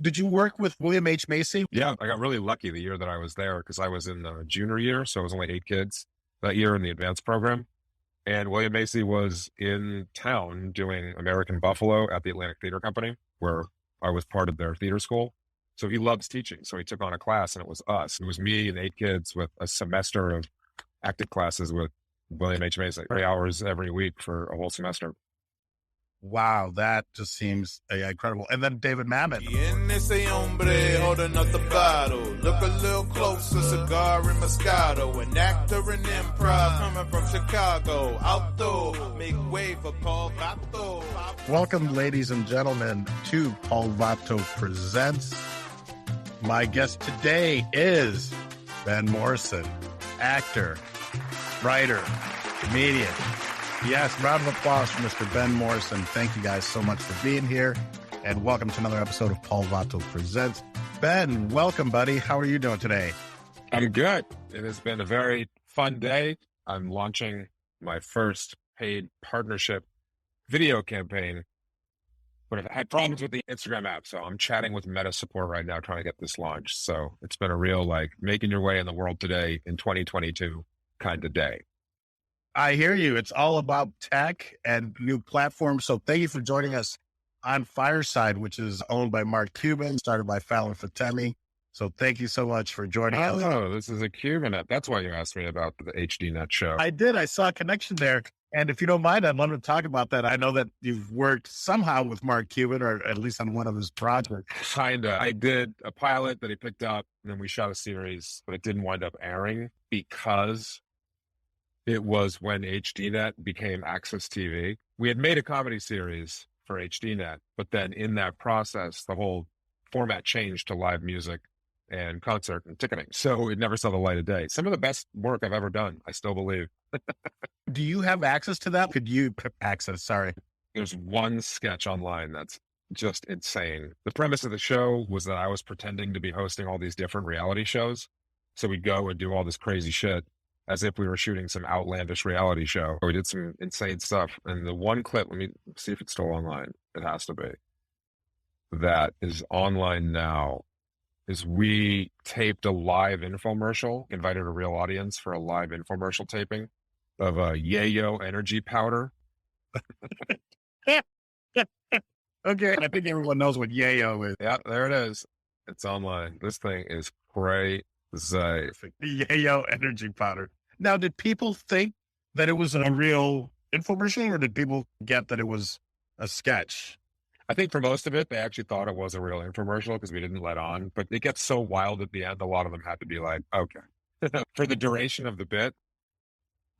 Did you work with William H. Macy? Yeah, I got really lucky the year that I was there because I was in the junior year, so it was only 8 kids that year in the advanced program. And William Macy was in town doing American Buffalo at the Atlantic Theater Company, where I was part of their theater school. So he loves teaching. So he took on a class, and it was us. It was me and 8 kids with a semester of acting classes with William H. Macy, 3 hours every week for a whole semester. Wow, that just seems incredible. And then David Mamet. Ese hombre holding up the bottle. Look a little closer, cigar and Moscato. An actor in improv coming from Chicago. Outdoor, make way for Paul Vato. Welcome, ladies and gentlemen, to Paul Vato Presents. My guest today is Ben Morrison, actor, writer, comedian. Yes, round of applause for Mr. Ben Morrison. Thank you guys so much for being here, and welcome to another episode of Paul Vato Presents. Ben, welcome, buddy. How are you doing today? I'm good. It has been a very fun day. I'm launching my first paid partnership video campaign, but I've had problems with the Instagram app, so I'm chatting with Meta support right now trying to get this launched. So it's been a real, making your way in the world today in 2022 kind of day. I hear you. It's all about tech and new platforms. So thank you for joining us on Fireside, which is owned by Marc Cuban, started by Fallon Fatemi. So thank you so much for joining us. Oh, this is a Cuban app. That's why you asked me about the HDNet show. I did. I saw a connection there. And if you don't mind, I'd love to talk about that. I know that you've worked somehow with Marc Cuban, or at least on one of his projects. Kinda. I did a pilot that he picked up, and then we shot a series, but it didn't wind up airing because it was when HDNet became Access TV. We had made a comedy series for HDNet, but then in that process, the whole format changed to live music and concert and ticketing. So it never saw the light of day. Some of the best work I've ever done, I still believe. Do you have access to that? Could you access? Sorry. There's one sketch online that's just insane. The premise of the show was that I was pretending to be hosting all these different reality shows. So we'd go and do all this crazy shit as if we were shooting some outlandish reality show. We did some insane stuff. And the one clip, let me see if it's still online. It has to be. That is online now. Is we taped a live infomercial, invited a real audience for a live infomercial taping of a Yayo energy powder. Okay. I think everyone knows what Yayo is. Yeah, there it is. It's online. This thing is crazy. Yayo energy powder. Now, did people think that it was a real infomercial, or did people get that it was a sketch? I think for most of it, they actually thought it was a real infomercial because we didn't let on. But it gets so wild at the end, a lot of them had to be like, okay. For the duration of the bit,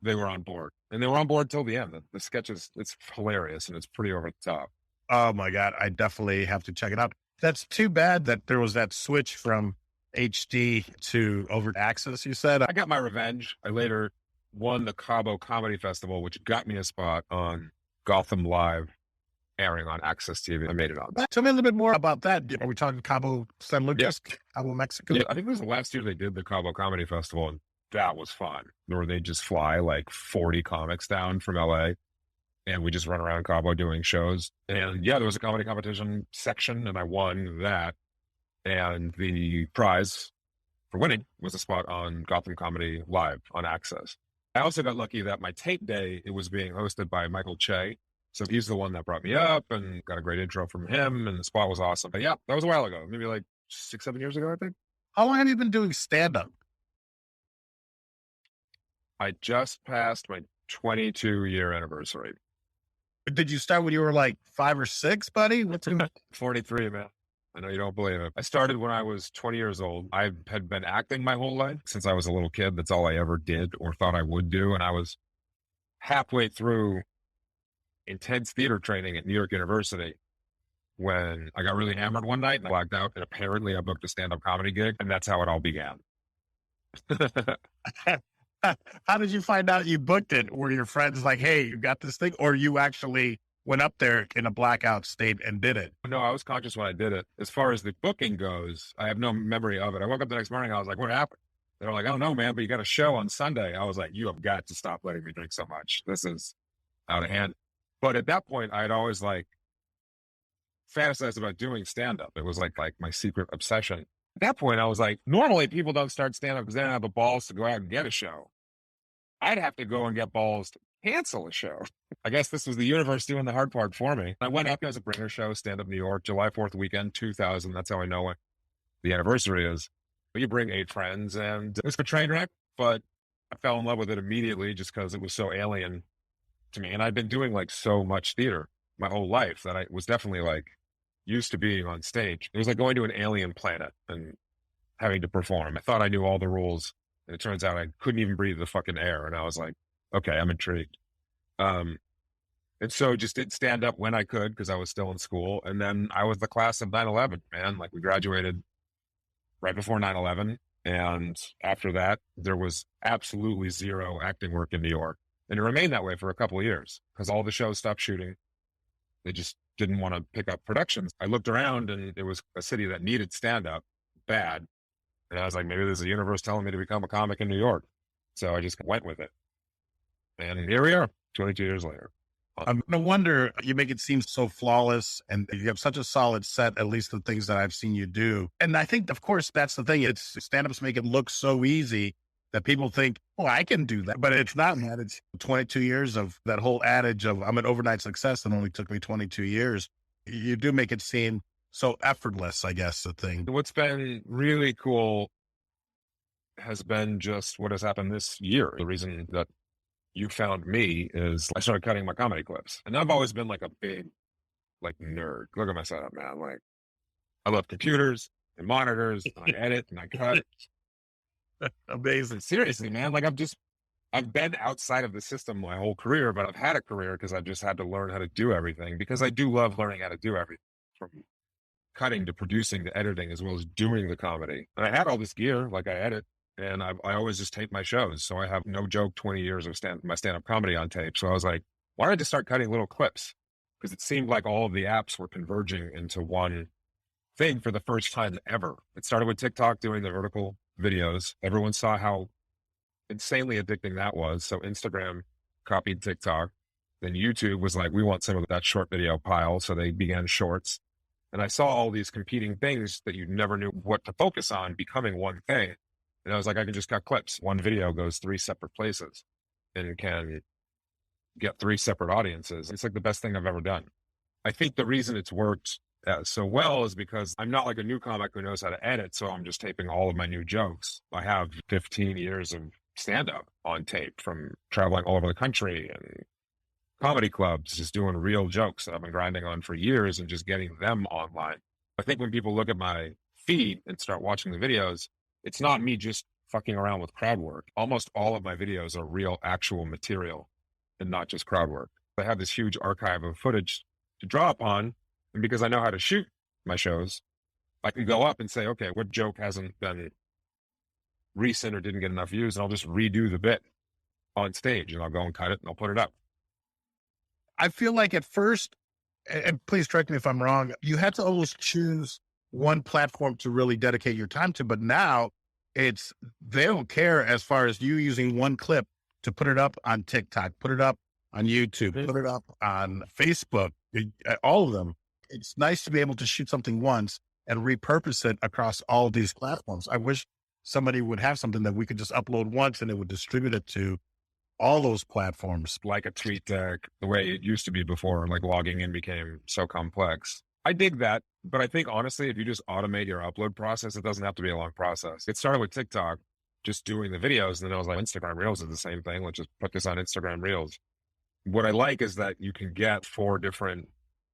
they were on board. And they were on board till the end. The sketch it's hilarious, and it's pretty over the top. Oh, my God. I definitely have to check it out. That's too bad that there was that switch from HD to over access, you said. I got my revenge. I later won the Cabo Comedy Festival, which got me a spot on Gotham Live, airing on Access TV. I made it on. Tell me a little bit more about that. Are we talking Cabo San Lucas, Cabo, Mexico? Yeah, I think it was the last year they did the Cabo Comedy Festival, and that was fun. Where they just fly like 40 comics down from LA, and we just run around Cabo doing shows. And yeah, there was a comedy competition section, and I won that. And the prize for winning was a spot on Gotham Comedy Live on Access. I also got lucky that my tape day, it was being hosted by Michael Che. So he's the one that brought me up, and got a great intro from him, and the spot was awesome. But yeah, that was a while ago, maybe like 6-7 years ago, I think. How long have you been doing stand-up? I just passed my 22-year anniversary. Did you start when you were like 5 or 6, buddy? 43, man. I know you don't believe it. I started when I was 20 years old. I had been acting my whole life since I was a little kid. That's all I ever did or thought I would do. And I was halfway through intense theater training at New York University when I got really hammered one night and I blacked out. And apparently I booked a stand-up comedy gig. And that's how it all began. How did you find out you booked it? Were your friends like, hey, you got this thing? Or you actually went up there in a blackout state and did it? No, I was conscious when I did it. As far as the booking goes, I have no memory of it. I woke up the next morning. I was like, what happened? They were like, I don't know, man, but you got a show on Sunday. I was like, you have got to stop letting me drink so much. This is out of hand. But at that point, I had always fantasized about doing stand-up. It was like my secret obsession. At that point, I was like, normally people don't start stand-up because they don't have the balls to go out and get a show. I'd have to go and get balls to cancel a show. I guess this was the universe doing the hard part for me. I went up as a bringer show, Stand Up New York, July 4th weekend, 2000. That's how I know when the anniversary is. But you bring 8 friends, and it was a train wreck, but I fell in love with it immediately just because it was so alien to me. And I'd been doing like so much theater my whole life that I was definitely like used to being on stage. It was like going to an alien planet and having to perform. I thought I knew all the rules, and it turns out I couldn't even breathe the fucking air. And I was like, okay, I'm intrigued. And so just did stand up when I could because I was still in school. And then I was the class of 9/11, man. Like we graduated right before 9/11. And after that, there was absolutely zero acting work in New York. And it remained that way for a couple of years because all the shows stopped shooting. They just didn't want to pick up productions. I looked around and it was a city that needed stand-up bad. And I was like, maybe there's a universe telling me to become a comic in New York. So I just went with it. And here we are, 22 years later. No wonder you make it seem so flawless, and you have such a solid set, at least the things that I've seen you do. And I think, of course, that's the thing. It's stand-ups make it look so easy that people think, oh, I can do that. But it's not, man. It's 22 years of that whole adage of I'm an overnight success and only took me 22 years. You do make it seem so effortless, I guess, the thing. What's been really cool has been just what has happened this year. The reason that you found me is I started cutting my comedy clips. And I've always been like a big, like nerd. Look at my setup, man. Like I love computers and monitors. And I edit and I cut. Amazing. Seriously, man. Like I've been outside of the system my whole career, but I've had a career because I've just had to learn how to do everything because I do love learning how to do everything from cutting to producing to editing as well as doing the comedy. And I had all this gear, like I edit. And I always just tape my shows. So I have no joke 20 years of my stand-up comedy on tape. So I was like, why don't I just start cutting little clips? Because it seemed like all of the apps were converging into one thing for the first time ever. It started with TikTok doing the vertical videos. Everyone saw how insanely addicting that was. So Instagram copied TikTok. Then YouTube was like, we want some of that short video pile. So they began shorts. And I saw all these competing things that you never knew what to focus on becoming one thing. And I was like, I can just cut clips. One video goes 3 separate places and can get 3 separate audiences. It's like the best thing I've ever done. I think the reason it's worked so well is because I'm not like a new comic who knows how to edit. So I'm just taping all of my new jokes. I have 15 years of stand-up on tape from traveling all over the country and comedy clubs, just doing real jokes that I've been grinding on for years and just getting them online. I think when people look at my feed and start watching the videos, it's not me just fucking around with crowd work. Almost all of my videos are real, actual material and not just crowd work. I have this huge archive of footage to draw upon. And because I know how to shoot my shows, I can go up and say, okay, what joke hasn't been recent or didn't get enough views? And I'll just redo the bit on stage and I'll go and cut it and I'll put it up. I feel like at first, and please correct me if I'm wrong, you had to almost choose one platform to really dedicate your time to, but now they don't care as far as you using one clip to put it up on TikTok, put it up on YouTube, put it up on Facebook, all of them. It's nice to be able to shoot something once and repurpose it across all of these platforms. I wish somebody would have something that we could just upload once and it would distribute it to all those platforms. Like a tweet deck, the way it used to be before, like logging in became so complex. I dig that. But I think honestly, if you just automate your upload process, it doesn't have to be a long process. It started with TikTok, just doing the videos. And then I was like, Instagram Reels is the same thing. Let's just put this on Instagram Reels. What I like is that you can get 4 different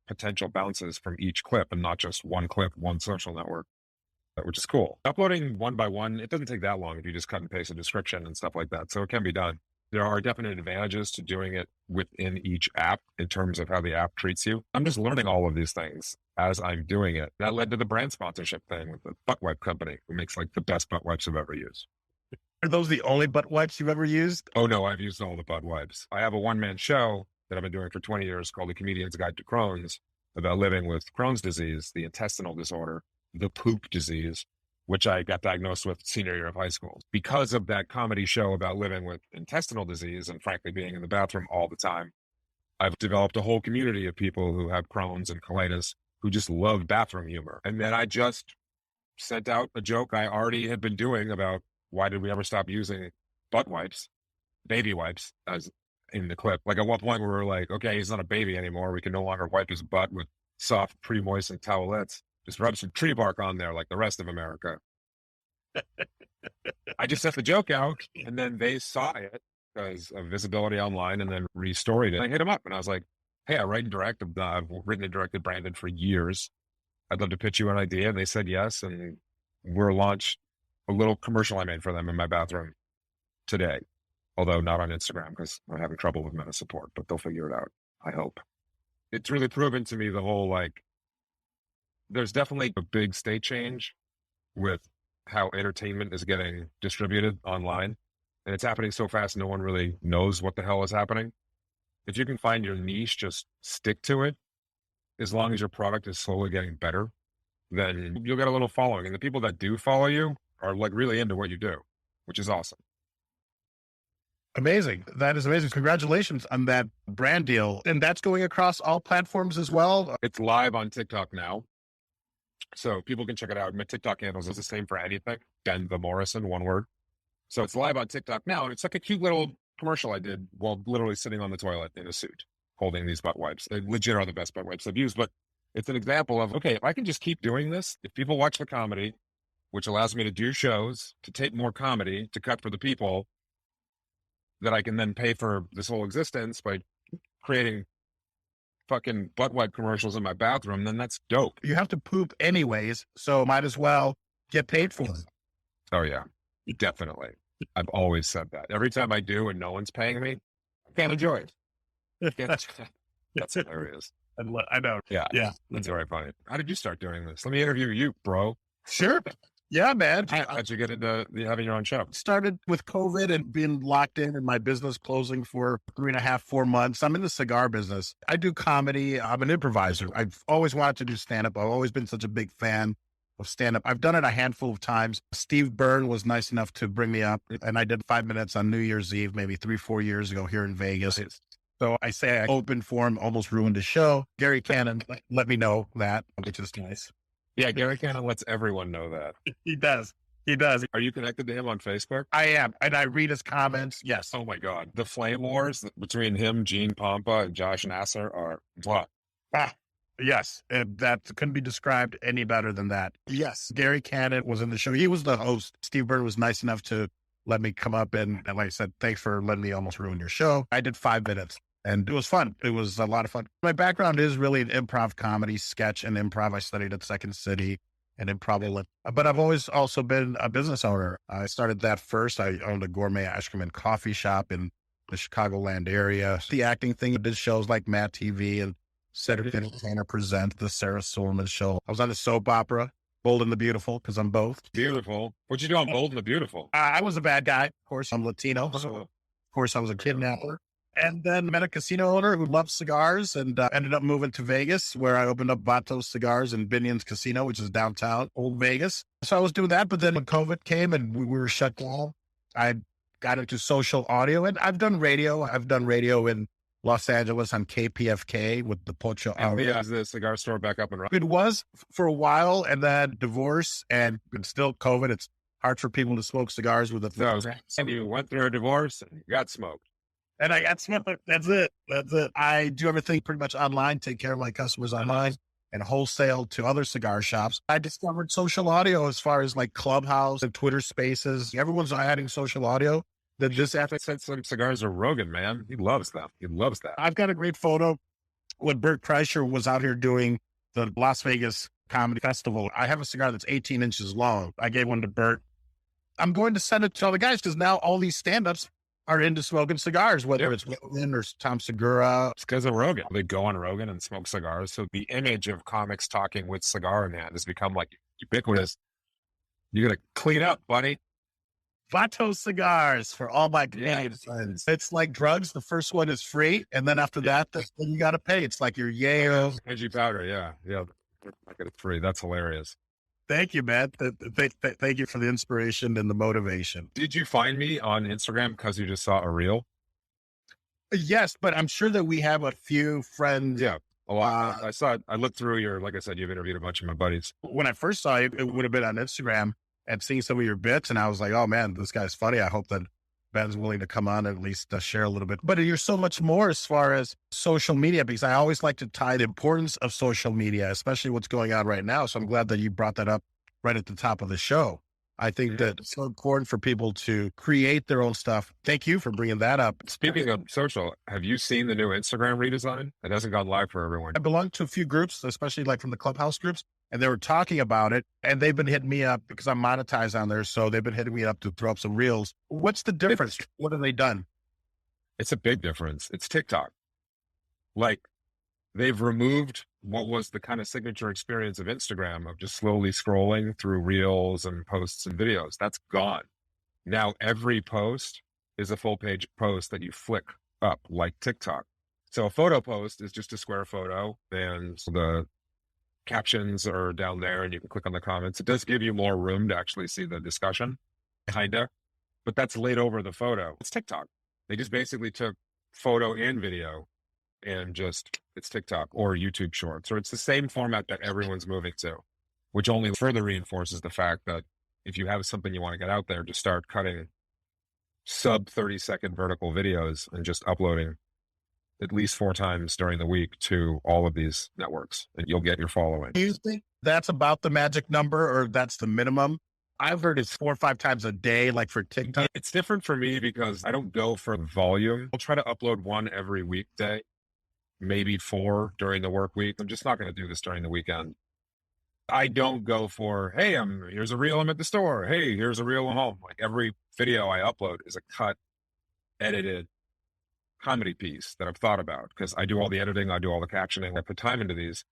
potential bounces from each clip and not just one clip, one social network, which is cool. Uploading one by one, it doesn't take that long if you just cut and paste a description and stuff like that. So it can be done. There are definite advantages to doing it within each app in terms of how the app treats you. I'm just learning all of these things as I'm doing it. That led to the brand sponsorship thing with the butt wipe company who makes like the best butt wipes I've ever used. Are those the only butt wipes you've ever used? Oh no, I've used all the butt wipes. I have a one-man show that I've been doing for 20 years called The Comedian's Guide to Crohn's, about living with Crohn's disease, the intestinal disorder, the poop disease, which I got diagnosed with senior year of high school. Because of that comedy show about living with intestinal disease and frankly being in the bathroom all the time, I've developed a whole community of people who have Crohn's and colitis who just loved bathroom humor. And then I just sent out a joke I already had been doing about why did we ever stop using butt wipes, baby wipes, as in the clip. Like at one point we were like, okay, he's not a baby anymore. We can no longer wipe his butt with soft, pre-moistened towelettes. Just rub some tree bark on there like the rest of America. I just sent the joke out, and then they saw it because of visibility online, and then restoried it. I hit him up, and I was like, hey, I write and direct. I've written and directed Brandon for years. I'd love to pitch you an idea. And they said yes, and we're launched a little commercial I made for them in my bathroom today, although not on Instagram because I'm having trouble with meta support, but they'll figure it out, I hope. It's really proven to me the whole, like, there's definitely a big state change with how entertainment is getting distributed online. And it's happening so fast, no one really knows what the hell is happening. If you can find your niche, just stick to it. As long as your product is slowly getting better, then you'll get a little following. And the people that do follow you are like really into what you do, which is awesome. Amazing. That is amazing. Congratulations on that brand deal. And that's going across all platforms as well. It's live on TikTok now, so people can check it out. My TikTok handles is the same for anything. Ben the Morrison, one word. So it's live on TikTok now. And it's like a cute little commercial I did while literally sitting on the toilet in a suit, holding these butt wipes. They legit are the best butt wipes I've used, but it's an example of, okay, if I can just keep doing this, if people watch the comedy, which allows me to do shows, to tape more comedy, to cut for the people, that I can then pay for this whole existence by creating fucking butt wipe commercials in my bathroom, then that's dope. You have to poop anyways, so might as well get paid for it. Oh yeah, definitely. I've always said that. Every time I do and no one's paying me, I can't enjoy it. That's hilarious. I know. Yeah. That's very funny. How did you start doing this? Let me interview you, bro. Sure. Yeah, man. How'd you get into having your own show? Started with COVID and being locked in and my business closing for 3.5, 4 months. I'm in the cigar business. I do comedy. I'm an improviser. I've always wanted to do stand-up. I've always been such a big fan of stand-up. I've done it a handful of times. Steve Byrne was nice enough to bring me up, and I did 5 minutes on New Year's Eve, maybe 3-4 years ago here in Vegas. So I say I opened for him, almost ruined his show. Gary Cannon let me know that, which is nice. Yeah, Gary Cannon lets everyone know that. He does. He does. Are you connected to him on Facebook? I am. And I read his comments. Yes. Oh my God. The flame wars between him, Gene Pompa, and Josh Nasser are what? Yes. That couldn't be described any better than that. Yes. Gary Cannon was in the show. He was the host. Steve Byrne was nice enough to let me come up and like I said, thanks for letting me almost ruin your show. I did 5 minutes. And it was fun. It was a lot of fun. My background is really in improv comedy, sketch and improv. I studied at Second City and improv. But I've always also been a business owner. I started that first. I owned a gourmet ice cream and coffee shop in the Chicagoland area. The acting thing, I did shows like Matt TV and Cedric Entertainer Present, the Sarah Silverman Show. I was on the soap opera, Bold and the Beautiful, because I'm both. Beautiful. What'd you do on Bold and the Beautiful? I was a bad guy. Of course, I'm Latino. So of course, I was a kidnapper. And then met a casino owner who loved cigars and ended up moving to Vegas, where I opened up Vatos Cigars in Binion's Casino, which is downtown, Old Vegas. So I was doing that. But then when COVID came and we were shut down, I got into social audio. And I've done radio. I've done radio in Los Angeles on KPFK with the Pocho Hour. Yeah, is the cigar store back up and running? It was for a while, and then divorce and still COVID. It's hard for people to smoke cigars with a And you went through a divorce and you got smoked. And I got smoked. That's it. I do everything pretty much online, take care of my customers online and wholesale to other cigar shops. I discovered social audio as far as like Clubhouse and Twitter Spaces. Everyone's adding social audio. That just after sent some cigars to Rogan, man. He loves them. He loves that. I've got a great photo when Bert Kreischer was out here doing the Las Vegas Comedy Festival. I have a cigar that's 18 inches long. I gave one to Bert. I'm going to send it to all the guys because now all these stand-ups are into smoking cigars, whether it's Rogan or Tom Segura. It's because of Rogan. They go on Rogan and smoke cigars. So the image of comics talking with cigar in hand has become like ubiquitous. You got to clean up, buddy. Vatos Cigars for all my friends. It's like drugs. The first one is free. And then after that, then you got to pay. It's like your Yale. Energy powder. Yeah. I get it free. That's hilarious. Thank you, man. Thank you for the inspiration and the motivation. Did you find me on Instagram because you just saw a reel? Yes, but I'm sure that we have a few friends Oh, I looked through like I said, you've interviewed a bunch of my buddies. When I first saw you, it would have been on Instagram and seeing some of your bits. And I was like, oh man, this guy's funny. I hope that Ben's willing to come on and at least share a little bit. But you're so much more as far as social media, because I always like to tie the importance of social media, especially what's going on right now. So I'm glad that you brought that up right at the top of the show. I think that it's so important for people to create their own stuff. Thank you for bringing that up. Speaking of social, have you seen the new Instagram redesign? It hasn't gone live for everyone. I belong to a few groups, especially like from the Clubhouse groups, and they were talking about it, and they've been hitting me up because I'm monetized on there. So they've been hitting me up to throw up some reels. What's the difference? What have they done? It's a big difference. It's TikTok. Like, they've removed what was the kind of signature experience of Instagram of just slowly scrolling through reels and posts and videos. That's gone. Now every post is a full page post that you flick up like TikTok. So a photo post is just a square photo and the captions are down there and you can click on the comments. It does give you more room to actually see the discussion, kinda, but that's laid over the photo. It's TikTok. They just basically took photo and video and it's TikTok or YouTube Shorts, or it's the same format that everyone's moving to, which only further reinforces the fact that if you have something you want to get out there, just start cutting sub 30-second vertical videos and just uploading at least 4 times during the week to all of these networks, and you'll get your following. Do you think that's about the magic number, or that's the minimum? I've heard it's 4 or 5 times a day, like for TikTok. It's different for me because I don't go for volume. I'll try to upload 1 every weekday, maybe 4 during the work week. I'm just not going to do this during the weekend. I don't go for, hey, here's a reel, I'm at the store. Hey, here's a reel, I'm home. Like every video I upload is a cut, edited comedy piece that I've thought about, because I do all the editing, I do all the captioning, I put time into these,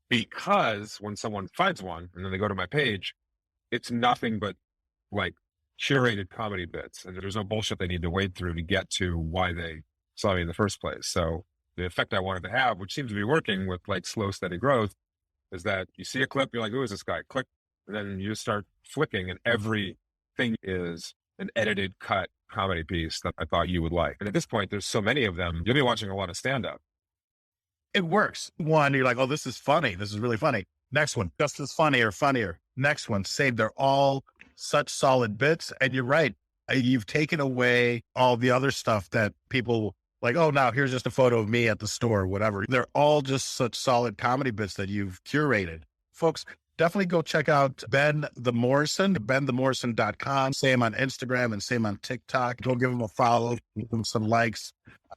because when someone finds one and then they go to my page, it's nothing but like curated comedy bits, and there's no bullshit they need to wade through to get to why they saw me in the first place. So the effect I wanted to have, which seems to be working with like slow, steady growth, is that you see a clip, you're like, who is this guy? Click. And then you start flicking, and everything is an edited, cut comedy piece that I thought you would like. And at this point, there's so many of them, you'll be watching a lot of stand-up. It works. One, you're like, oh, this is funny. This is really funny. Next one, just as funny or funnier. Next one, same. They're all such solid bits. And you're right. You've taken away all the other stuff that people like, oh, now here's just a photo of me at the store or whatever. They're all just such solid comedy bits that you've curated. Folks, definitely go check out Ben the Morrison, benthemorrison.com. Same on Instagram and same on TikTok. Go give him a follow, give him some likes.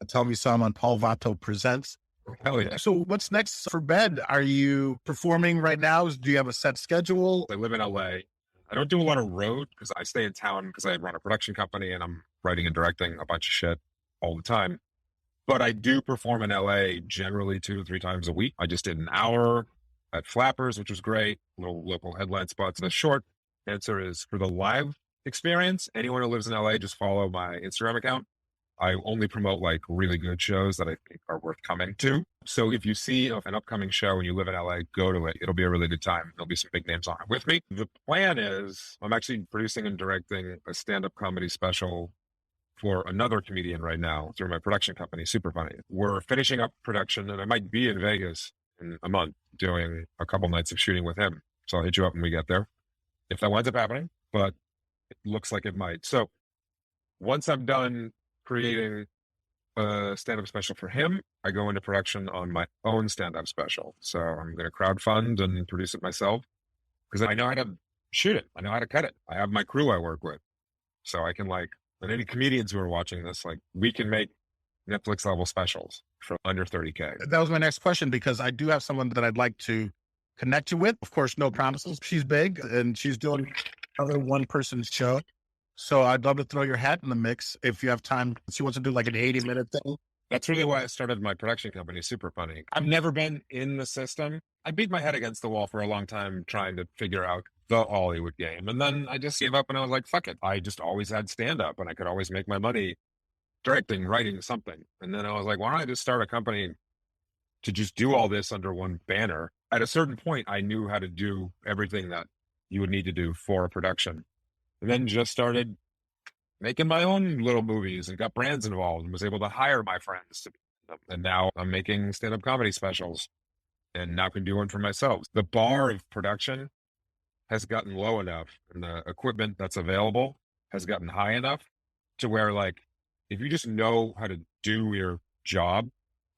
Tell me some on Paul Vato Presents. Hell yeah. So what's next for Ben? Are you performing right now? Do you have a set schedule? I live in LA. I don't do a lot of road because I stay in town because I run a production company and I'm writing and directing a bunch of shit all the time. But I do perform in LA generally 2 to 3 times a week. I just did an hour at Flappers, which was great. Little local headline spots. The short answer is, for the live experience, anyone who lives in LA, just follow my Instagram account. I only promote like really good shows that I think are worth coming to. So if you see an upcoming show and you live in LA, go to it. It'll be a really good time. There'll be some big names on it with me. The plan is I'm actually producing and directing a stand-up comedy special for another comedian right now through my production company, Super Funny. We're finishing up production, and I might be in Vegas in a month doing a couple nights of shooting with him. So I'll hit you up when we get there, if that winds up happening, but it looks like it might. So once I'm done creating a stand-up special for him, I go into production on my own stand-up special. So I'm going to crowdfund and produce it myself because I know how to shoot it. I know how to cut it. I have my crew I work with. So I can and any comedians who are watching this, we can make Netflix level specials for under 30K. That was my next question, because I do have someone that I'd like to connect you with. Of course, no promises. She's big and she's doing another one-person show. So I'd love to throw your hat in the mix if you have time. She wants to do like an 80-minute thing. That's really why I started my production company, Super Funny. I've never been in the system. I beat my head against the wall for a long time trying to figure out the Hollywood game. And then I just gave up and I was like, fuck it. I just always had stand-up and I could always make my money directing, writing something. And then I was like, why don't I just start a company to just do all this under one banner? At a certain point, I knew how to do everything that you would need to do for a production. And then just started making my own little movies and got brands involved and was able to hire my friends to And now I'm making stand-up comedy specials and now can do one for myself. The bar of production has gotten low enough and the equipment that's available has gotten high enough to where, like, if you just know how to do your job,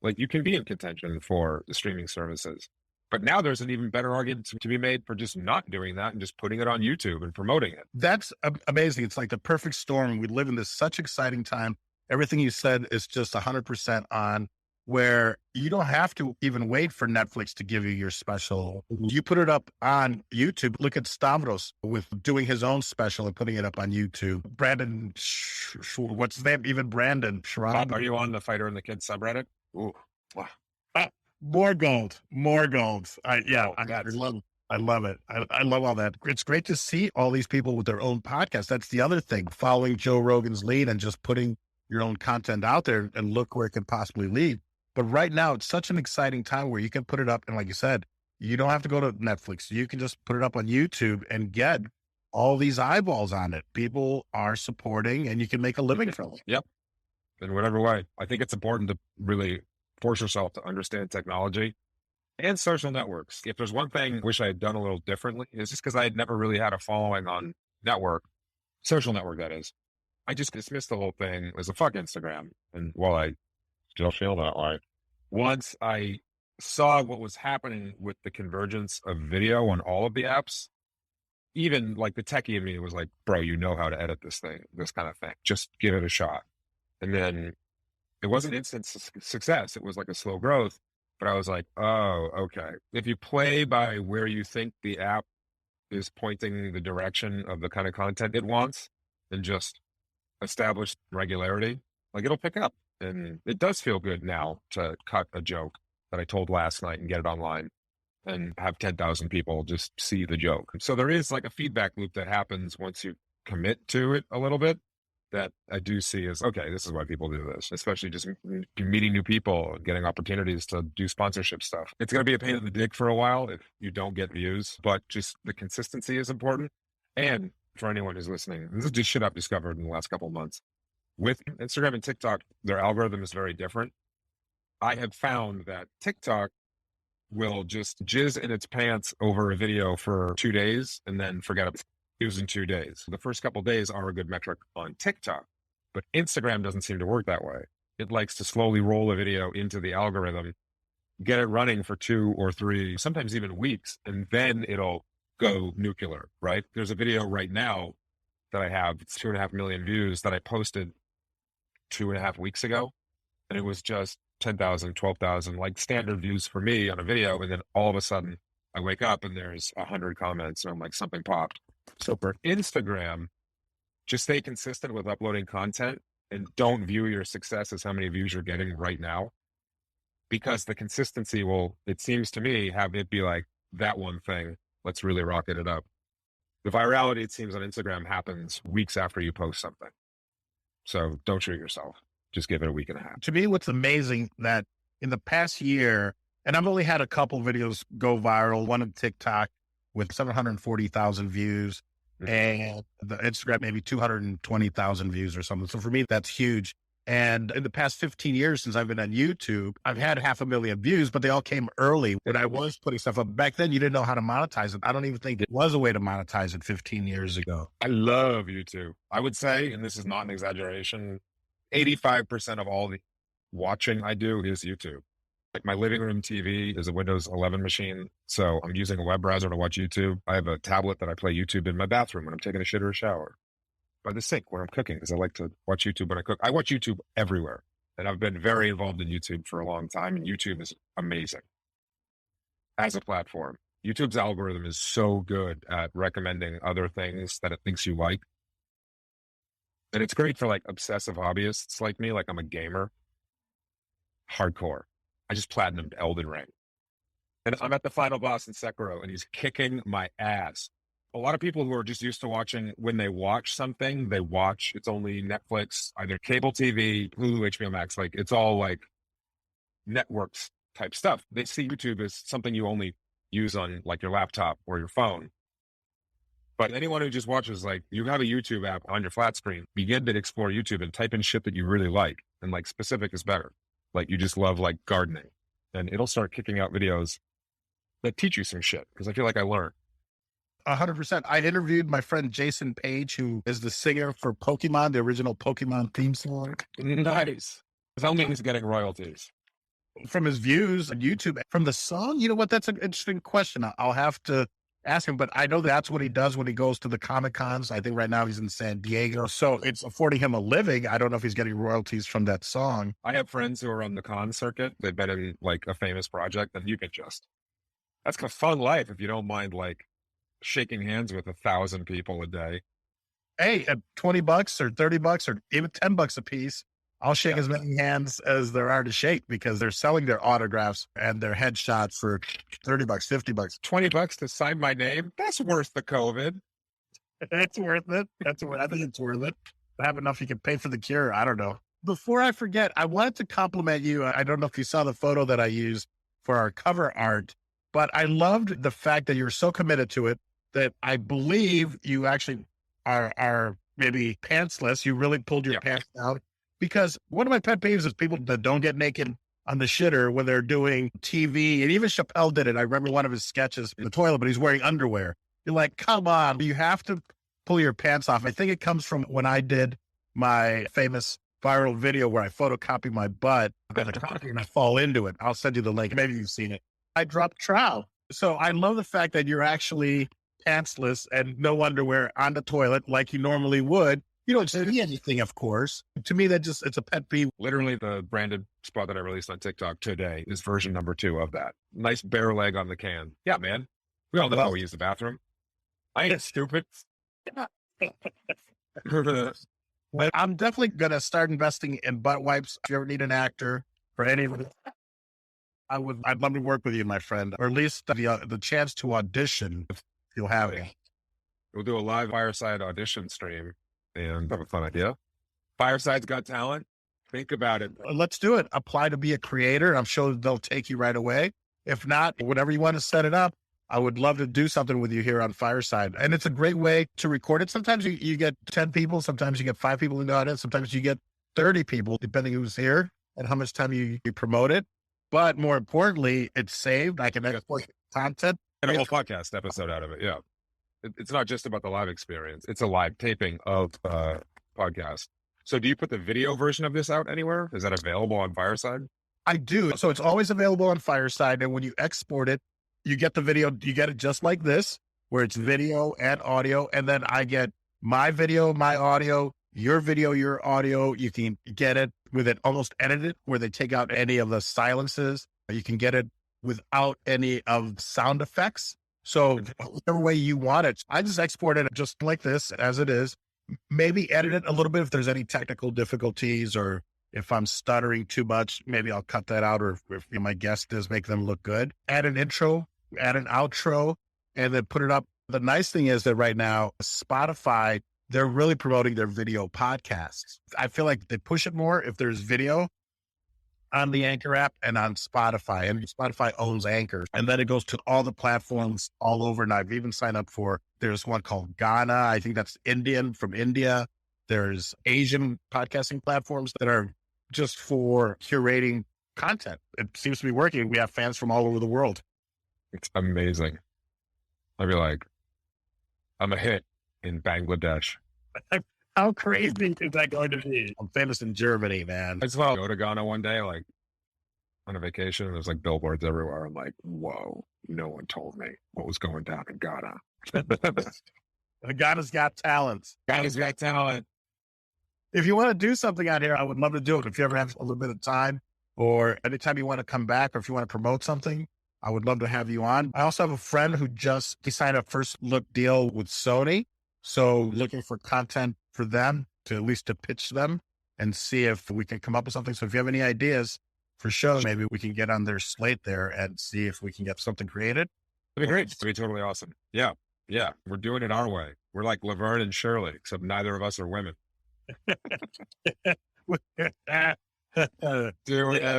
like, you can be in contention for the streaming services. But now there's an even better argument to be made for just not doing that and just putting it on YouTube and promoting it. That's amazing. It's like the perfect storm. We live in this such exciting time. Everything you said is just 100% on, where you don't have to even wait for Netflix to give you your special. You put it up on YouTube. Look at Stavros with doing his own special and putting it up on YouTube. Brandon, what's his name? Even Brandon. Are you on the Fighter and the Kid subreddit? Ooh, wow. More gold. I love it. I love all that. It's great to see all these people with their own podcast. That's the other thing, following Joe Rogan's lead and just putting your own content out there and look where it could possibly lead. But right now, it's such an exciting time where you can put it up. And like you said, you don't have to go to Netflix. You can just put it up on YouTube and get all these eyeballs on it. People are supporting and you can make a living from it. Yep. In whatever way. I think it's important to really force yourself to understand technology and social networks. If there's one thing I wish I had done a little differently, it's just because I had never really had a following on social network, that is. I just dismissed the whole thing as a fuck Instagram. And while I still feel that way, once I saw what was happening with the convergence of video on all of the apps, even like the techie in me was like, bro, you know how to edit this thing, this kind of thing. Just give it a shot. And then it wasn't instant success. It was like a slow growth, but I was like, oh, okay. If you play by where you think the app is pointing the direction of the kind of content it wants and just establish regularity, like, it'll pick up. And it does feel good now to cut a joke that I told last night and get it online and have 10,000 people just see the joke. So there is like a feedback loop that happens once you commit to it a little bit, that I do see as, okay, this is why people do this, especially just meeting new people and getting opportunities to do sponsorship stuff. It's going to be a pain in the dick for a while if you don't get views, but just the consistency is important. And for anyone who's listening, this is just shit I've discovered in the last couple of months. With Instagram and TikTok, their algorithm is very different. I have found that TikTok will just jizz in its pants over a video for 2 days and then forget it. It was in 2 days. The first couple of days are a good metric on TikTok, but Instagram doesn't seem to work that way. It likes to slowly roll a video into the algorithm, get it running for 2 or 3, sometimes even weeks, and then it'll go nuclear, right? There's a video right now that I have, it's 2.5 million views, that I posted 2.5 weeks ago. And it was just 10,000, 12,000, like standard views for me on a video. And then all of a sudden I wake up and there's 100 comments and I'm like, something popped. So for Instagram, just stay consistent with uploading content and don't view your success as how many views you're getting right now, because the consistency will, it seems to me, have it be like that one thing. Let's really rocket it up. The virality, it seems, on Instagram happens weeks after you post something. So don't shoot yourself. Just give it a week and a half. To me, what's amazing that in the past year, and I've only had a couple videos go viral, one on TikTok with 740,000 views and the Instagram, maybe 220,000 views or something. So for me, that's huge. And in the past 15 years since I've been on YouTube, I've had 500,000 views, but they all came early when I was putting stuff up. Back then, you didn't know how to monetize it. I don't even think it was a way to monetize it 15 years ago. I love YouTube. I would say, and this is not an exaggeration, 85% of all the watching I do is YouTube. Like my living room TV is a Windows 11 machine. So I'm using a web browser to watch YouTube. I have a tablet that I play YouTube in my bathroom when I'm taking a shit or a shower. By the sink when I'm cooking, because I like to watch YouTube when I cook. I watch YouTube everywhere. And I've been very involved in YouTube for a long time. And YouTube is amazing as a platform. YouTube's algorithm is so good at recommending other things that it thinks you like. And it's great for like obsessive hobbyists like me. Like I'm a gamer. Hardcore. I just platinumed Elden Ring. And I'm at the final boss in Sekiro and he's kicking my ass. A lot of people who are just used to watching, when they watch something, they watch, it's only Netflix, either cable TV, Hulu, HBO Max, like it's all like networks type stuff. They see YouTube as something you only use on like your laptop or your phone. But anyone who just watches, like you have a YouTube app on your flat screen, begin to explore YouTube and type in shit that you really like. And like specific is better. Like you just love like gardening, and it'll start kicking out videos that teach you some shit. Cause I feel like I learn. 100%. I interviewed my friend Jason Page, who is the singer for Pokemon, the original Pokemon theme song. Nice. Tell me he's getting royalties. From his views on YouTube, from the song, you know what? That's an interesting question. I'll have to ask him, but I know that's what he does when he goes to the Comic Cons. I think right now he's in San Diego. So it's affording him a living. I don't know if he's getting royalties from that song. I have friends who are on the con circuit. They've been in like a famous project, and that's a fun life if you don't mind like shaking hands with 1,000 people a day. Hey, at $20 or $30 or even $10 a piece, I'll shake as many hands as there are to shake, because they're selling their autographs and their headshots for $30, $50, $20 to sign my name. That's worth the COVID. It's worth it. I think it's worth it. I have enough you can pay for the cure. I don't know. Before I forget, I wanted to compliment you. I don't know if you saw the photo that I used for our cover art, but I loved the fact that you're so committed to it that I believe you actually are maybe pantsless. You really pulled your pants down. Because one of my pet peeves is people that don't get naked on the shitter when they're doing TV. And even Chappelle did it. I remember one of his sketches in the toilet, but he's wearing underwear. You're like, come on, you have to pull your pants off. I think it comes from when I did my famous viral video where I photocopy my butt and I fall into it. I'll send you the link. Maybe you've seen it. I dropped trout. So I love the fact that you're actually pantsless and no underwear on the toilet like you normally would. You don't see anything, of course. To me, it's a pet peeve. Literally, the branded spot that I released on TikTok today is version number 2 of that. Nice bare leg on the can. Yeah, man. We all know how we use the bathroom. I ain't stupid. I'm definitely going to start investing in butt wipes. If you ever need an actor for any of it, I'd love to work with you, my friend, or at least the chance to audition if you'll have it. We'll do a live Fireside audition stream. And have a fun idea. Fireside's got talent. Think about it. Let's do it. Apply to be a creator. I'm sure they'll take you right away. If not, whatever you want to set it up, I would love to do something with you here on Fireside. And it's a great way to record it. Sometimes you get 10 people. Sometimes you get 5 people in the audience. Sometimes you get 30 people, depending who's here and how much time you promote it. But more importantly, it's saved. I can export content. And a whole podcast episode out of it. Yeah. It's not just about the live experience. It's a live taping of podcast. So do you put the video version of this out anywhere? Is that available on Fireside? I do. So it's always available on Fireside. And when you export it, you get the video, you get it just like this, where it's video and audio. And then I get my video, my audio, your video, your audio. You can get it with it almost edited, where they take out any of the silences. You can get it without any of sound effects. So whichever way you want it, I just export it just like this as it is, maybe edit it a little bit if there's any technical difficulties, or if I'm stuttering too much, maybe I'll cut that out, or if my guest is, make them look good. Add an intro, add an outro, and then put it up. The nice thing is that right now, Spotify, they're really promoting their video podcasts. I feel like they push it more if there's video on the Anchor app and on Spotify. And Spotify owns Anchor. And then it goes to all the platforms all over. And I've even signed up for, there's one called Ghana. I think that's Indian from India. There's Asian podcasting platforms that are just for curating content. It seems to be working. We have fans from all over the world. It's amazing. I'd be like, I'm a hit in Bangladesh. How crazy is that going to be? I'm famous in Germany, man. I just want to go to Ghana one day, like on a vacation, and there's like billboards everywhere. I'm like, whoa, no one told me what was going down in Ghana. Ghana's got talent. Ghana's got talent. If you want to do something out here, I would love to do it. If you ever have a little bit of time, or anytime you want to come back, or if you want to promote something, I would love to have you on. I also have a friend who he signed a first look deal with Sony. So looking for content for them to at least to pitch them and see if we can come up with something. So if you have any ideas for shows, maybe we can get on their slate there and see if we can get something created. That'd be great. That'd be totally awesome. Yeah. Yeah. We're doing it our way. We're like Laverne and Shirley, except neither of us are women. Do it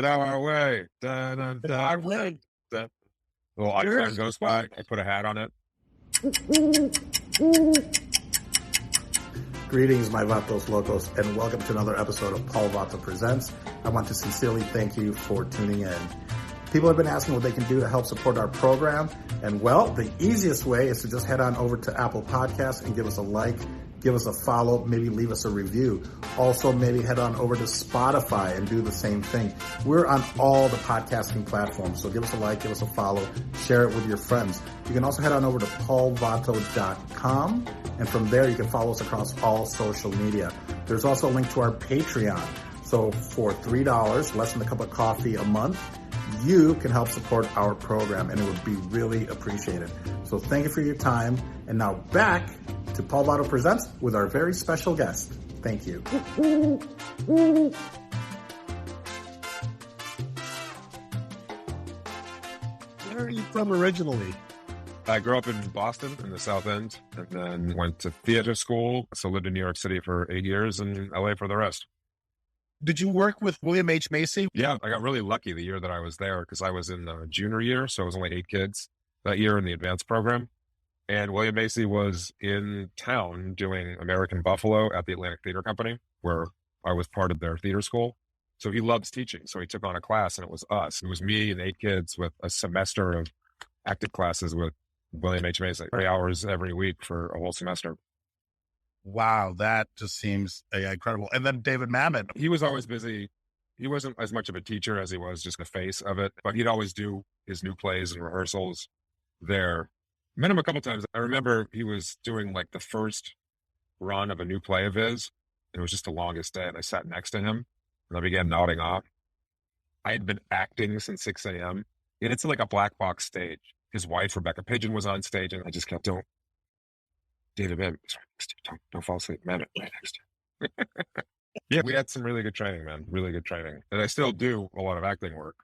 our way. Da, da, da. Our way. Little iPhone goes by. I put a hat on it. Greetings, my Vatos Locos, and welcome to another episode of Paul Vato Presents. I want to sincerely thank you for tuning in. People have been asking what they can do to help support our program, and well, the easiest way is to just head on over to Apple Podcasts and give us a like, give us a follow, maybe leave us a review. Also, maybe head on over to Spotify and do the same thing. We're on all the podcasting platforms, so give us a like, give us a follow, share it with your friends. You can also head on over to paulvato.com, and from there you can follow us across all social media. There's also a link to our Patreon. So for $3, less than a cup of coffee a month, you can help support our program, and it would be really appreciated. So thank you for your time. And now back to Paul Vato Presents with our very special guest. Thank you. Where are you from originally? I grew up in Boston in the South End, and then went to theater school. So lived in New York City for 8 years and LA for the rest. Did you work with William H. Macy? Yeah, I got really lucky the year that I was there because I was in the junior year. So it was only 8 kids that year in the advanced program. And William Macy was in town doing American Buffalo at the Atlantic Theater Company, where I was part of their theater school. So he loves teaching. So he took on a class, and it was us. It was me and 8 kids with a semester of acting classes with William H. Macy, 3 hours every week for a whole semester. Wow, that just seems incredible. And then David Mamet. He was always busy. He wasn't as much of a teacher as he was just the face of it, but he'd always do his new plays and rehearsals there. Met him a couple times. I remember he was doing like the first run of a new play of his. It was just the longest day, and I sat next to him, and I began nodding off. I had been acting since 6 a.m., and it's like a black box stage. His wife, Rebecca Pidgeon, was on stage, and I just kept, David Mamet, don't fall asleep. Mamet, right next to you. Yeah, we had some really good training, man. Really good training. And I still do a lot of acting work.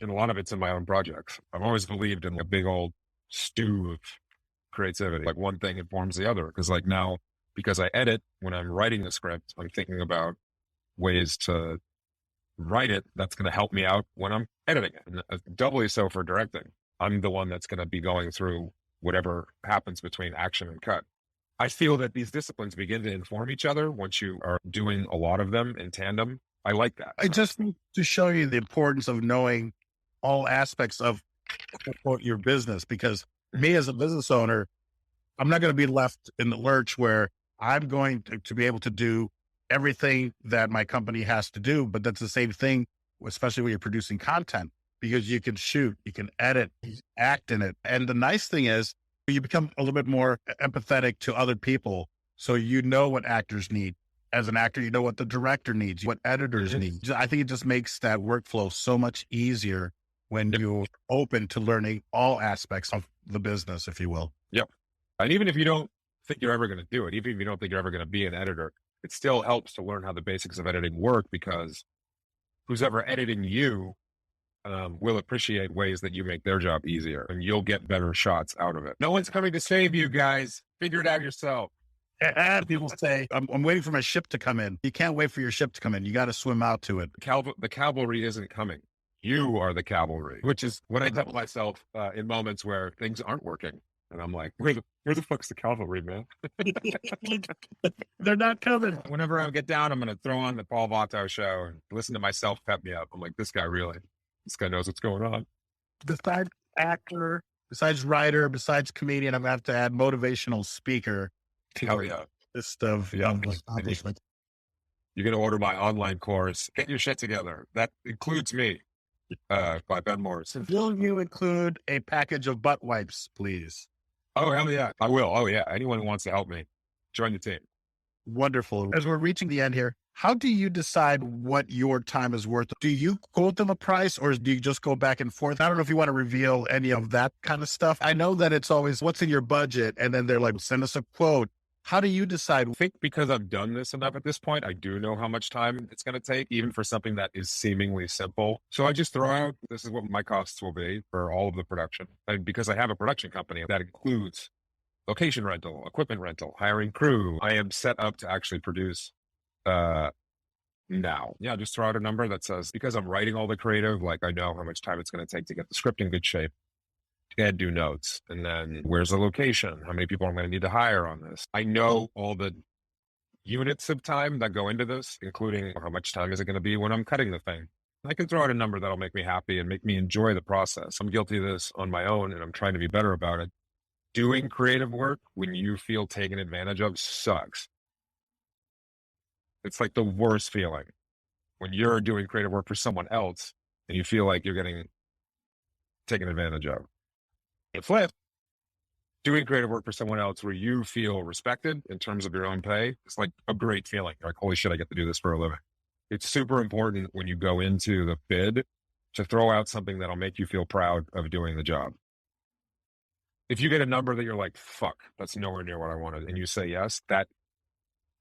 And a lot of it's in my own projects. I've always believed in a big old stew of creativity. Like one thing informs the other. Because like now, because I edit, when I'm writing the script, I'm thinking about ways to write it that's going to help me out when I'm editing it. And doubly so for directing. I'm the one that's going to be going through whatever happens between action and cut. I feel that these disciplines begin to inform each other once you are doing a lot of them in tandem. I like that. I just need to show you the importance of knowing all aspects of your business, because me as a business owner, I'm not going to be left in the lurch where I'm going to be able to do everything that my company has to do. But that's the same thing, especially when you're producing content. Because you can shoot, you can edit, act in it. And the nice thing is you become a little bit more empathetic to other people. So you know what actors need. As an actor, you know what the director needs, what editors need. I think it just makes that workflow so much easier when you're open to learning all aspects of the business, if you will. Yep. And even if you don't think you're ever going to do it, even if you don't think you're ever going to be an editor, it still helps to learn how the basics of editing work, because who's ever editing you will appreciate ways that you make their job easier, and you'll get better shots out of it. No one's coming to save you, guys. Figure it out yourself. People say, I'm waiting for my ship to come in. You can't wait for your ship to come in. You got to swim out to it. The cavalry isn't coming. You are the cavalry, which is what I tell myself in moments where things aren't working. And I'm like, where the fuck's the cavalry, man? They're not coming. Whenever I get down, I'm going to throw on the Paul Vato show and listen to myself pep me up. I'm like, this guy knows what's going on. Besides actor, besides writer, besides comedian, I'm going to have to add motivational speaker. Hell yeah. List of accomplishments. You're going to order my online course. Get your shit together. That includes me, by Ben Morrison. Will you include a package of butt wipes, please? Oh, hell yeah. I will. Oh, yeah. Anyone who wants to help me, join the team. Wonderful. As we're reaching the end here, how do you decide what your time is worth? Do you quote them a price, or do you just go back and forth? I don't know if you want to reveal any of that kind of stuff. I know that it's always what's in your budget, and then they're like, send us a quote. How do you decide? I think because I've done this enough at this point, I do know how much time it's going to take, even for something that is seemingly simple. So I just throw out, this is what my costs will be for all of the production. And because I have a production company that includes location rental, equipment rental, hiring crew, I am set up to actually produce now. Yeah, just throw out a number that says, because I'm writing all the creative, like I know how much time it's going to take to get the script in good shape and do notes. And then where's the location? How many people I'm going to need to hire on this? I know all the units of time that go into this, including how much time is it going to be when I'm cutting the thing. I can throw out a number that'll make me happy and make me enjoy the process. I'm guilty of this on my own, and I'm trying to be better about it. Doing creative work when you feel taken advantage of sucks. It's like the worst feeling when you're doing creative work for someone else and you feel like you're getting taken advantage of. The flip, doing creative work for someone else where you feel respected in terms of your own pay, it's like a great feeling. You're like, holy shit, I get to do this for a living. It's super important when you go into the bid to throw out something that'll make you feel proud of doing the job. If you get a number that you're like, fuck, that's nowhere near what I wanted, and you say yes, that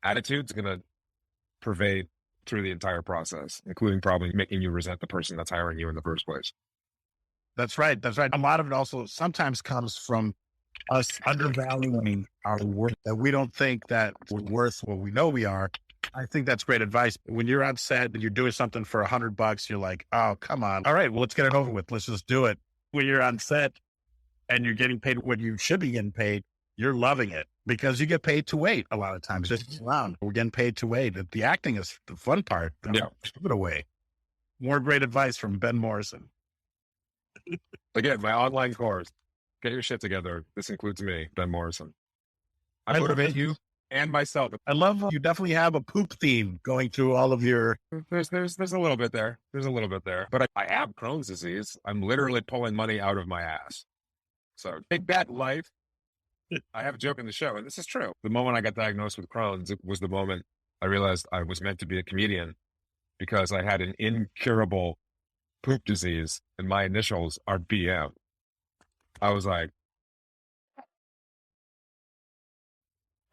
attitude's going to pervade through the entire process, including probably making you resent the person that's hiring you in the first place. That's right. That's right. A lot of it also sometimes comes from us undervaluing our work, that we don't think that we're worth what we know we are. I think that's great advice. When you're on set and you're doing something for $100, you're like, oh, come on. All right, well, let's get it over with. Let's just do it. When you're on set and you're getting paid what you should be getting paid, you're loving it because you get paid to wait a lot of times. Just around. We're getting paid to wait. The acting is the fun part. Yeah. Give it away. More great advice from Ben Morrison. Again, my online course, get your shit together. This includes me, Ben Morrison. I motivate you and myself. I love you definitely have a poop theme going through all of your. There's a little bit there. There's a little bit there. But I have Crohn's disease. I'm literally pulling money out of my ass. So take that, life. I have a joke in the show, and this is true. The moment I got diagnosed with Crohn's, it was the moment I realized I was meant to be a comedian because I had an incurable poop disease and my initials are BM. I was like,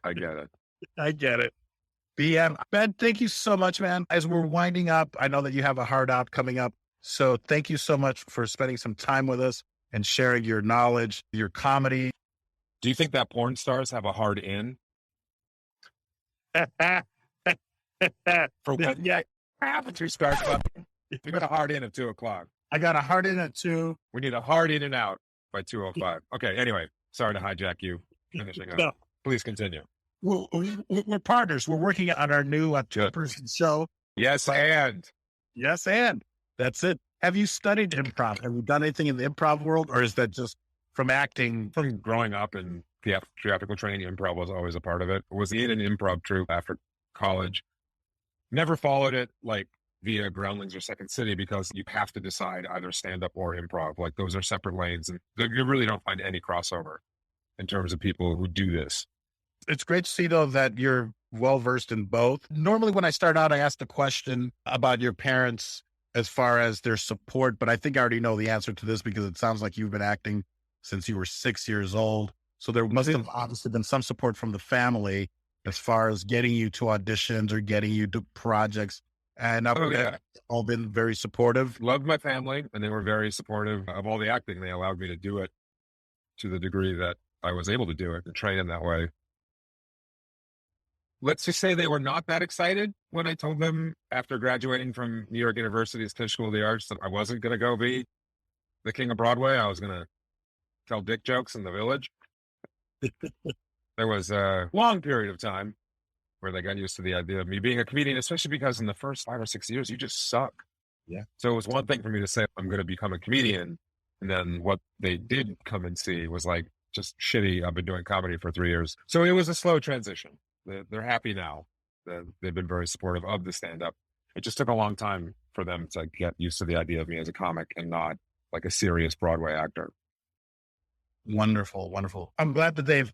I get it. I get it. BM. Ben, thank you so much, man. As we're winding up, I know that you have a hard out coming up. So thank you so much for spending some time with us and sharing your knowledge, your comedy. Do you think that porn stars have a hard in? For what? Yeah. Two stars. We got a hard in at 2:00. I got a hard in at 2. We need a hard in and out by 2:05. Okay. Anyway, sorry to hijack you. Finishing up. No. Please continue. We're partners. We're working on our new two-person show. Yes, and. Yes, and. That's it. Have you studied improv? Have you done anything in the improv world, or is that just from acting? From growing up in theatrical training, improv was always a part of it. I was in an improv troupe after college. Never followed it like via Groundlings or Second City because you have to decide either stand-up or improv. Like those are separate lanes, and you really don't find any crossover in terms of people who do this. It's great to see, though, that you're well-versed in both. Normally, when I start out, I ask the question about your parents as far as their support, but I think I already know the answer to this because it sounds like you've been acting since you were 6 years old. So there must have obviously been some support from the family as far as getting you to auditions or getting you to projects. And I've all been very supportive. Loved my family, and they were very supportive of all the acting. They allowed me to do it to the degree that I was able to do it and train in that way. Let's just say they were not that excited when I told them after graduating from New York University's TISCH School of the Arts that I wasn't going to go be the king of Broadway. I was going to tell dick jokes in the Village. There was a long period of time where they got used to the idea of me being a comedian, especially because in the first 5 or 6 years, you just suck. Yeah. So it was one thing for me to say, I'm going to become a comedian. And then what they did come and see was like just shitty. I've been doing comedy for 3 years. So it was a slow transition. They're happy now. They've been very supportive of the stand-up. It just took a long time for them to get used to the idea of me as a comic and not like a serious Broadway actor. Wonderful, wonderful. I'm glad that they've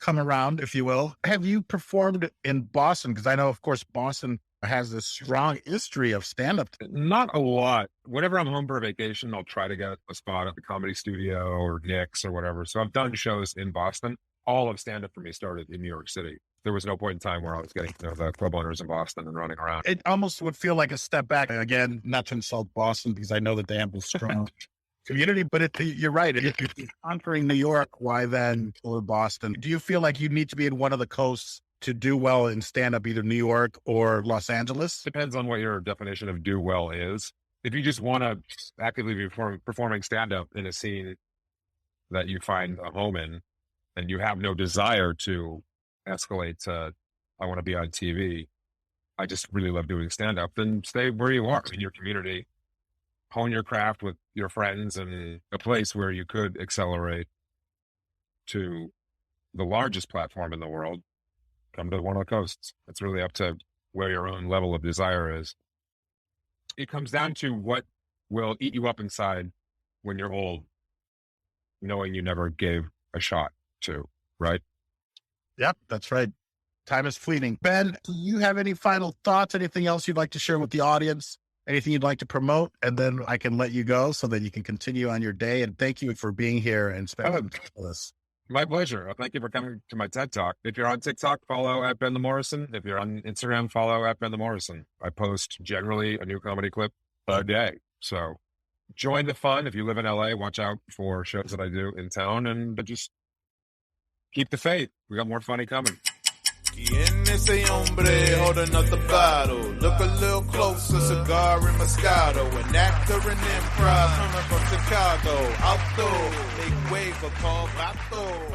come around, if you will. Have you performed in Boston? Because I know, of course, Boston has this strong history of stand-up. Not a lot. Whenever I'm home for vacation, I'll try to get a spot at the Comedy Studio or Nick's or whatever. So I've done shows in Boston. All of stand-up for me started in New York City. There was no point in time where I was getting to know the club owners in Boston and running around. It almost would feel like a step back. Again, not to insult Boston because I know that they have a strong community, but you're right. If you're conquering New York, why then or Boston? Do you feel like you need to be in one of the coasts to do well in stand-up, either New York or Los Angeles? Depends on what your definition of do well is. If you just want to actively be performing stand-up in a scene that you find a home in, and you have no desire to escalate to I want to be on TV. I just really love doing stand-up. Then stay where you are in your community. Hone your craft with your friends and a place where you could accelerate to the largest platform in the world. Come to one of the coasts. It's really up to where your own level of desire is. It comes down to what will eat you up inside when you're old, knowing you never gave a shot to, right? Yep, that's right. Time is fleeting. Ben, do you have any final thoughts? Anything else you'd like to share with the audience? Anything you'd like to promote? And then I can let you go so that you can continue on your day. And thank you for being here and spending time with us. My pleasure. Thank you for coming to my TED Talk. If you're on TikTok, follow at Ben the Morrison. If you're on Instagram, follow at Ben the Morrison. I post generally a new comedy clip a day. So join the fun. If you live in LA, watch out for shows that I do in town and just keep the faith. We got more funny coming. ¿Quién es ese hombre holding up the bottle? Look a little closer, cigar and Moscato. An actor in improv coming from Chicago. Outdoor, make way for Paul Vato.